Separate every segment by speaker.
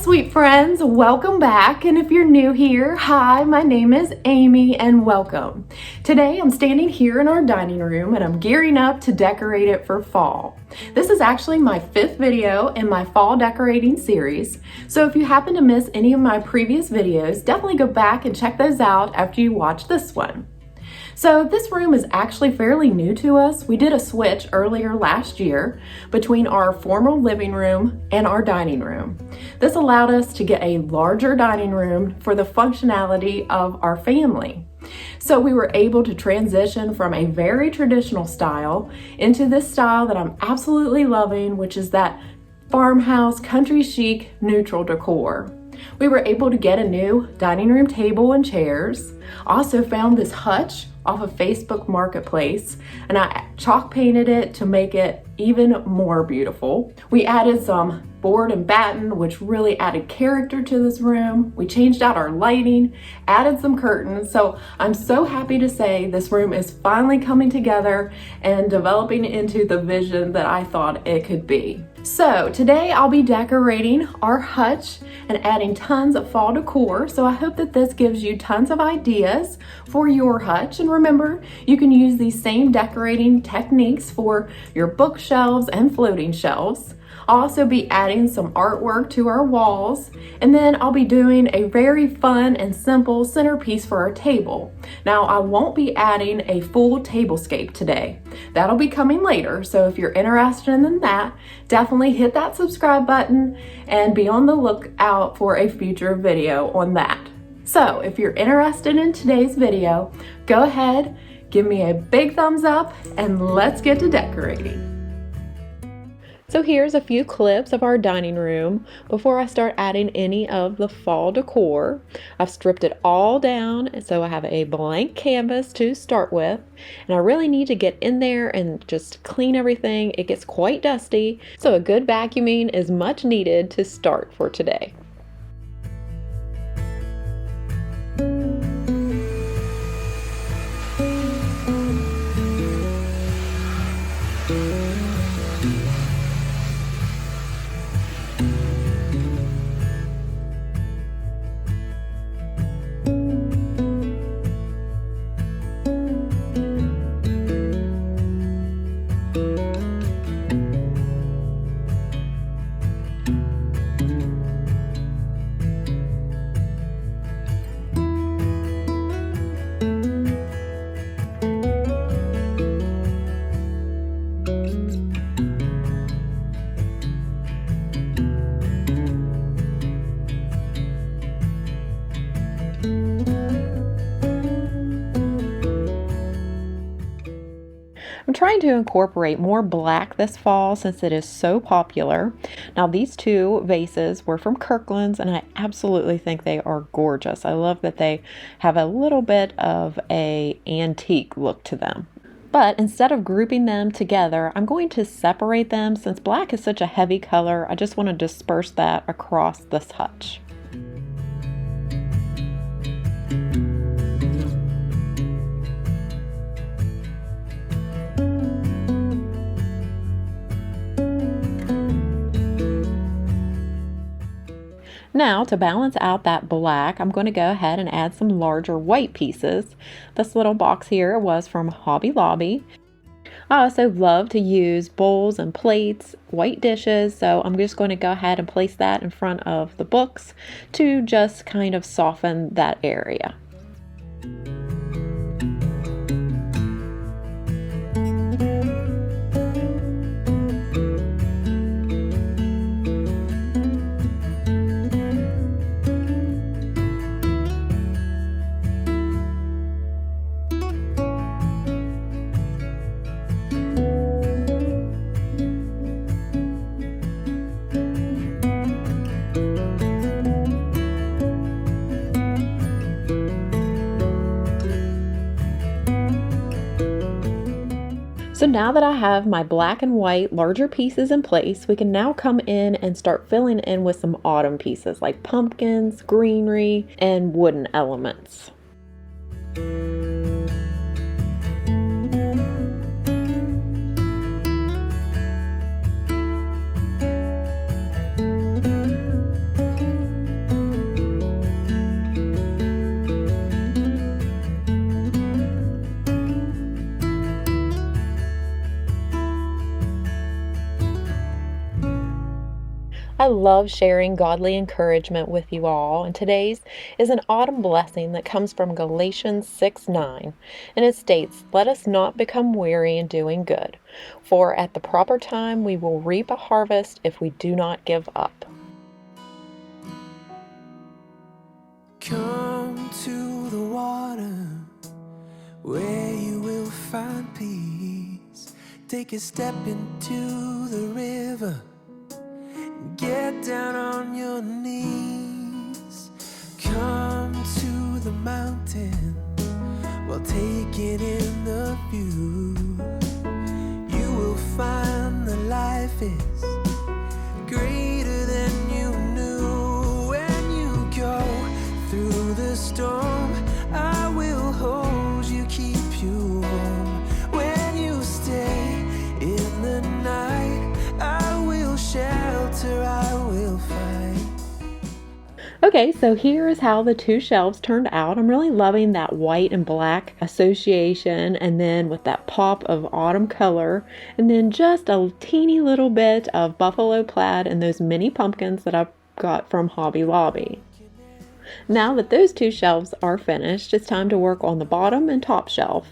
Speaker 1: sweet friends, welcome back. And if you're new here, hi, my name is Amy and welcome. Today I'm standing here in our dining room and I'm gearing up to decorate it for fall. This is actually my 5th video in my fall decorating series. So if you happen to miss any of my previous videos, definitely go back and check those out after you watch this one. So this room is actually fairly new to us. We did a switch earlier last year between our formal living room and our dining room. This allowed us to get a larger dining room for the functionality of our family. So we were able to transition from a very traditional style into this style that I'm absolutely loving, which is that farmhouse, country chic, neutral decor. We were able to get a new dining room table and chairs. Also found this hutch off of Facebook Marketplace, and I chalk painted it to make it even more beautiful. We added some board and batten, which really added character to this room. We changed out our lighting, added some curtains. So I'm so happy to say this room is finally coming together and developing into the vision that I thought it could be. So today I'll be decorating our hutch and adding tons of fall decor. So I hope that this gives you tons of ideas for your hutch. And remember, you can use these same decorating techniques for your bookshelves and floating shelves. I'll also be adding some artwork to our walls, and then I'll be doing a very fun and simple centerpiece for our table. Now, I won't be adding a full tablescape today. That'll be coming later, so if you're interested in that, definitely hit that subscribe button and be on the lookout for a future video on that. So if you're interested in today's video, go ahead, give me a big thumbs up, and let's get to decorating. So here's a few clips of our dining room before I start adding any of the fall decor. I've stripped it all down, so I have a blank canvas to start with, and I really need to get in there and just clean everything. It gets quite dusty, so a good vacuuming is much needed to start for today. I'm trying to incorporate more black this fall since it is so popular. Now these two vases were from Kirkland's and I absolutely think they are gorgeous. I love that they have a little bit of an antique look to them. But instead of grouping them together, I'm going to separate them since black is such a heavy color. I just want to disperse that across this hutch. Now, to balance out that black, I'm going to go ahead and add some larger white pieces. This little box here was from Hobby Lobby. I also love to use bowls and plates, white dishes, so I'm just going to go ahead and place that in front of the books to just kind of soften that area. So now that I have my black and white larger pieces in place, we can now come in and start filling in with some autumn pieces like pumpkins, greenery, and wooden elements. I love sharing godly encouragement with you all, and today's is an autumn blessing that comes from Galatians 6:9, and it states, "Let us not become weary in doing good, for at the proper time we will reap a harvest if we do not give up."
Speaker 2: Come to the water where you will find peace. Take a step into the river. Get down on your knees. Come to the mountain while taking in the view. You will find that life is greater than you knew. When you go through the storm, I will hold you, keep you warm. When you stay in the night, I will shelter, I will fight.
Speaker 1: Okay, so here is how the two shelves turned out. I'm really loving that white and black association, and then with that pop of autumn color, and then just a teeny little bit of buffalo plaid and those mini pumpkins that I got from Hobby Lobby. Now that those two shelves are finished, it's time to work on the bottom and top shelf.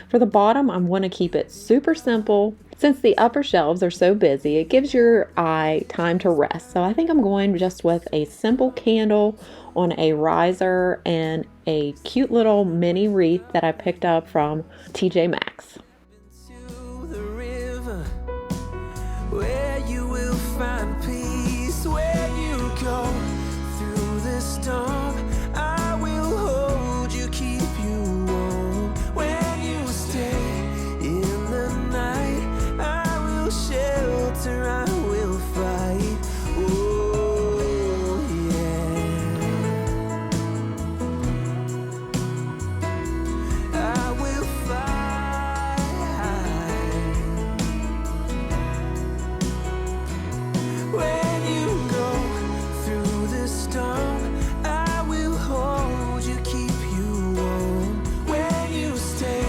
Speaker 1: For the bottom, I want to keep it super simple. Since the upper shelves are so busy, it gives your eye time to rest. So I think I'm going just with a simple candle on a riser and a cute little mini wreath that I picked up from TJ Maxx.
Speaker 2: To the river where you will find peace. Where you go through the storm, I will hold you, keep you warm. When you stay in the night, I will shelter, I will fight. Oh yeah, I will fight. When you go through the storm, I will hold you, keep you warm. When you stay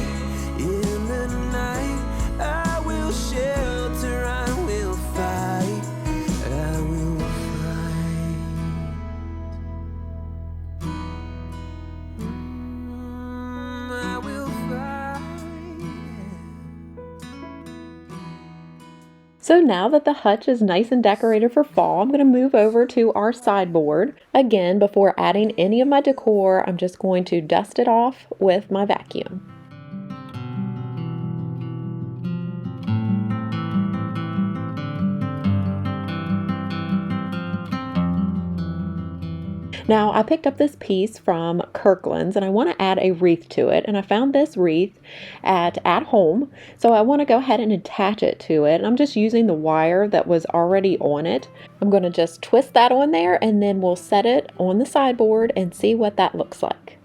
Speaker 2: in the night, I will shelter, I will fight, I will fight. I will fight.
Speaker 1: So now that the hutch is nice and decorated for fall, I'm going to move over to our sideboard. Again, before adding any of my decor, I'm just going to dust it off with my vacuum. Now, I picked up this piece from Kirkland's and I want to add a wreath to it, and I found this wreath at Home, so I want to go ahead and attach it to it. And I'm just using the wire that was already on it. I'm going to just twist that on there, and then we'll set it on the sideboard and see what that looks like.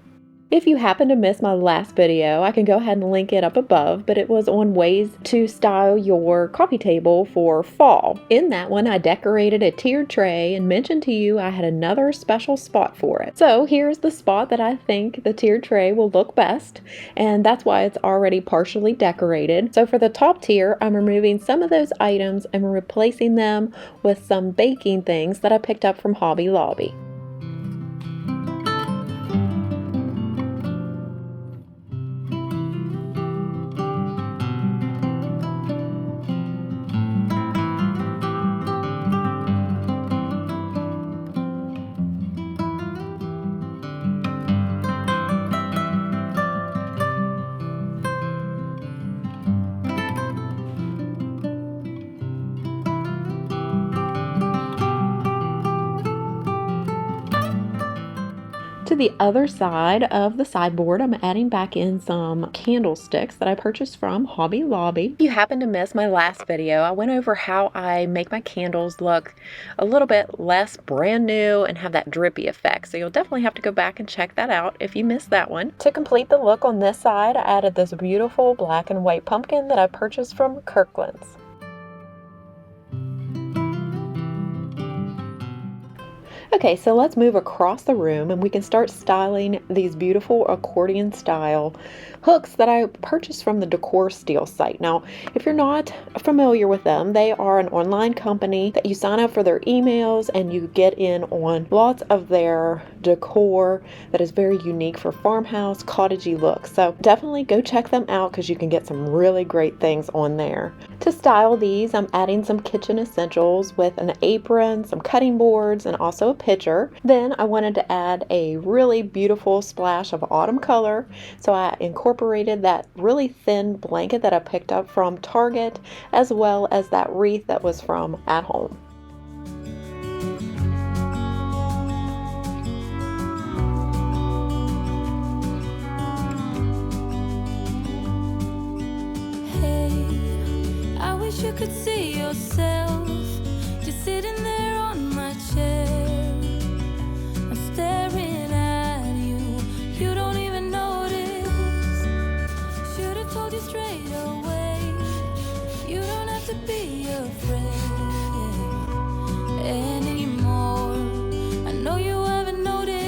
Speaker 1: If you happen to miss my last video, I can go ahead and link it up above, but it was on ways to style your coffee table for fall. In that one, I decorated a tiered tray and mentioned to you I had another special spot for it. So here's the spot that I think the tiered tray will look best, and that's why it's already partially decorated. So for the top tier, I'm removing some of those items and replacing them with some baking things that I picked up from Hobby Lobby. To the other side of the sideboard, I'm adding back in some candlesticks that I purchased from Hobby Lobby. If you happen to miss my last video, I went over how I make my candles look a little bit less brand new and have that drippy effect. So you'll definitely have to go back and check that out if you missed that one. To complete the look on this side, I added this beautiful black and white pumpkin that I purchased from Kirkland's. Okay, so let's move across the room and we can start styling these beautiful accordion style hooks that I purchased from the Decor Steel site. Now, if you're not familiar with them, they are an online company that you sign up for their emails and you get in on lots of their decor that is very unique for farmhouse, cottagey looks. So definitely go check them out because you can get some really great things on there. To style these, I'm adding some kitchen essentials with an apron, some cutting boards, and also a pitcher. Then I wanted to add a really beautiful splash of autumn color, so I incorporated that really thin blanket that I picked up from Target, as well as that wreath that was from At Home.
Speaker 2: You could see yourself just sitting there on my chair. I'm staring at you, you don't even notice. Should have told you straight away, you don't have to be afraid anymore. I know you haven't noticed.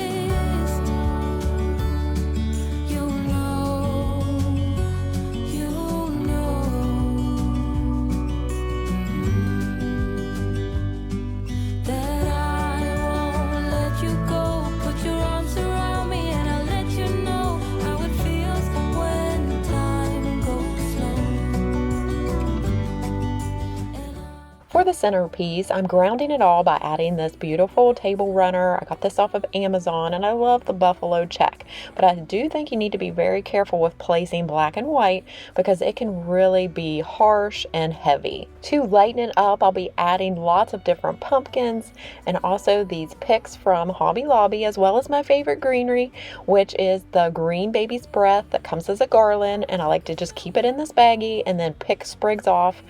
Speaker 1: For the centerpiece, I'm grounding it all by adding this beautiful table runner. I got this off of Amazon and I love the buffalo check, but I do think you need to be very careful with placing black and white because it can really be harsh and heavy. To lighten it up, I'll be adding lots of different pumpkins and also these picks from Hobby Lobby, as well as my favorite greenery, which is the green baby's breath that comes as a garland, and I like to just keep it in this baggie and then pick sprigs off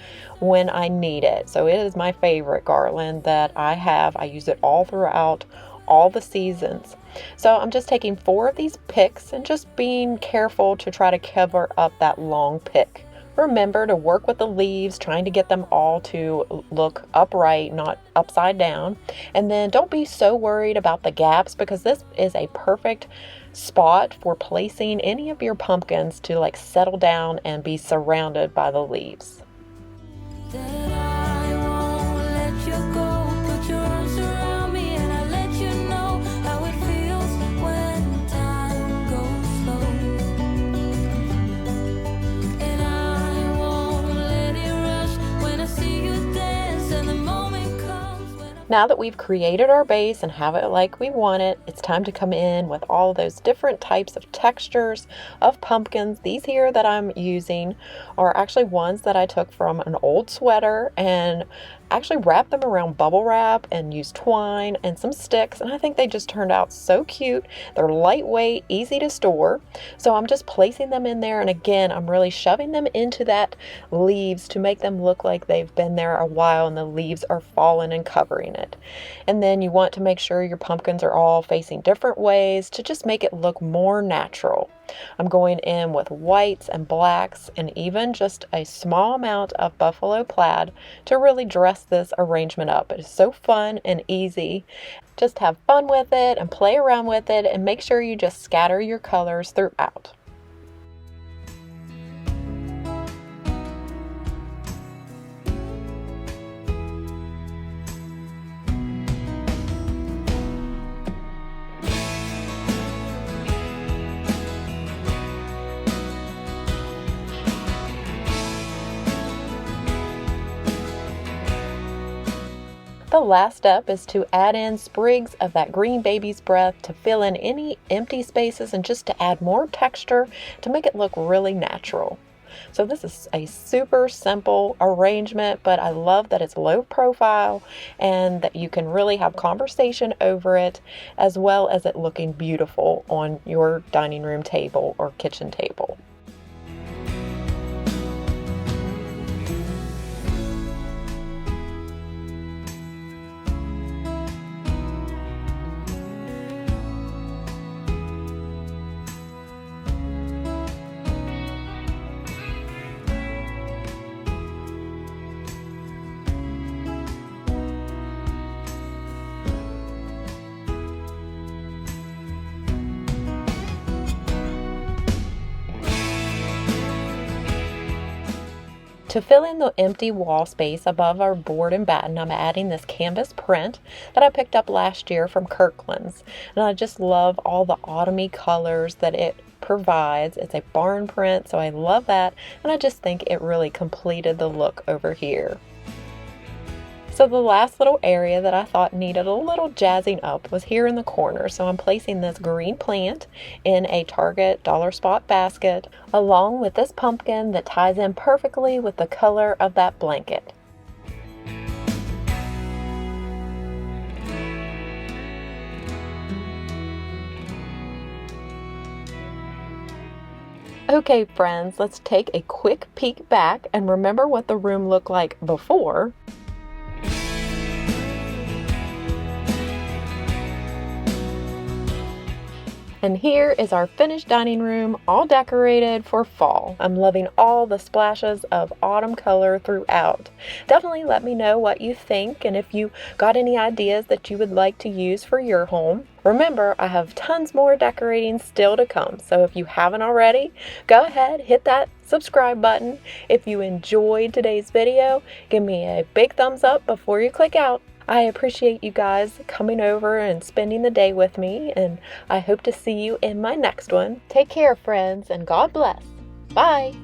Speaker 1: when I need it. So it is my favorite garland that I have. I use it all throughout all the seasons. So I'm just taking 4 of these picks and just being careful to try to cover up that long pick. Remember to work with the leaves, trying to get them all to look upright, not upside down. And then don't be so worried about the gaps because this is a perfect spot for placing any of your pumpkins to like settle down and be surrounded by the leaves.
Speaker 2: That I won't let you go, put your arms around me and I'll let you know how it feels when time goes slow. And I won't let it rush when I see you dance and the moment comes when
Speaker 1: Now that we've created our base and have it like we want it, it's time to come in with all those different types of textures of pumpkins. These here that I'm using are actually ones that I took from an old sweater and actually wrapped them around bubble wrap and used twine and some sticks, and I think they just turned out so cute. They're lightweight, easy to store, so I'm just placing them in there, and again I'm really shoving them into that leaves to make them look like they've been there a while and the leaves are falling and covering it. And then you want to make sure your pumpkins are all facing different ways to just make it look more natural. I'm going in with whites and blacks and even just a small amount of buffalo plaid to really dress this arrangement up. It is so fun and easy. Just have fun with it and play around with it and make sure you just scatter your colors throughout. The last step is to add in sprigs of that green baby's breath to fill in any empty spaces and just to add more texture to make it look really natural. So this is a super simple arrangement, but I love that it's low profile and that you can really have conversation over it, as well as it looking beautiful on your dining room table or kitchen table. To fill in the empty wall space above our board and batten, I'm adding this canvas print that I picked up last year from Kirkland's. And I just love all the autumny colors that it provides. It's a barn print, so I love that. And I just think it really completed the look over here. So the last little area that I thought needed a little jazzing up was here in the corner. So I'm placing this green plant in a Target dollar spot basket along with this pumpkin that ties in perfectly with the color of that blanket. Okay friends, let's take a quick peek back and remember what the room looked like before. And here is our finished dining room, all decorated for fall. I'm loving all the splashes of autumn color throughout. Definitely let me know what you think and if you got any ideas that you would like to use for your home. Remember, I have tons more decorating still to come, so if you haven't already, go ahead, hit that subscribe button. If you enjoyed today's video, give me a big thumbs up before you click out. I appreciate you guys coming over and spending the day with me, and I hope to see you in my next one. Take care, friends, and God bless. Bye.